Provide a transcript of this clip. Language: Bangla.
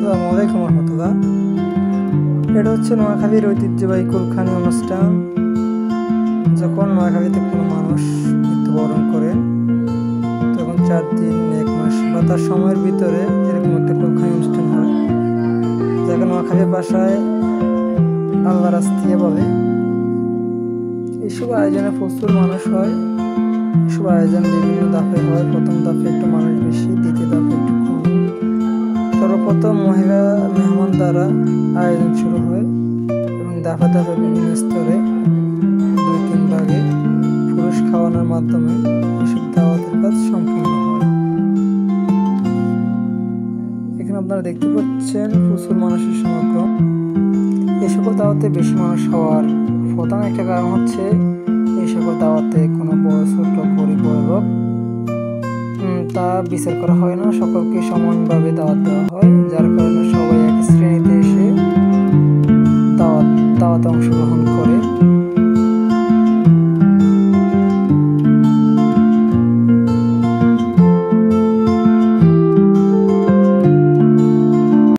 আসসালামু আলাইকুম রহমতুল্লাহ। এটা হচ্ছে নোয়াখালীর ঐতিহ্যবাহী কুলখানি অনুষ্ঠান। যখন নোয়াখালীতে কোনো মানুষ মৃত্যুবরণ করে তখন 4 দিন 1 মাস বা তার সময়ের ভিতরে এরকম একটা কুলখানি অনুষ্ঠান হয়, যাকে নোয়াখালীর ভাষায় আল্লাহ রাস্তিয়া বলে। এইসব আয়োজনে প্রচুর মানুষ হয়। এসব আয়োজন বিভিন্ন ধাপে হয়। প্রথম ধাপে একটু মানুষ বেশি, দ্বিতীয় ধাপে একটু কম। সর্বপ্রথম মহিলা মেহমান দ্বারা আয়োজন শুরু হয় এবং ধাপে ধাপে বিভিন্ন স্তরে 2-3 ভাগে পুরুষ খাওয়ানোর মাধ্যমে এসব দাওয়াতের কাজ সম্পূর্ণ হয়। এখানে আপনারা দেখতে পাচ্ছেন প্রচুর মানুষের সমাগম। এই সকল দাওয়াতে বেশি মানুষ হওয়ার প্রধান একটা কারণ হচ্ছে এই সকল দাওয়াতে কোনো বড় ছোট গরিব বড়লোক তা বিচার করা হয় না, সকলকে সমানভাবে দাওয়াত দেওয়া হয়, যার কারণে সবাই এক শ্রেণীতে এসে দাওয়াতে অংশগ্রহণ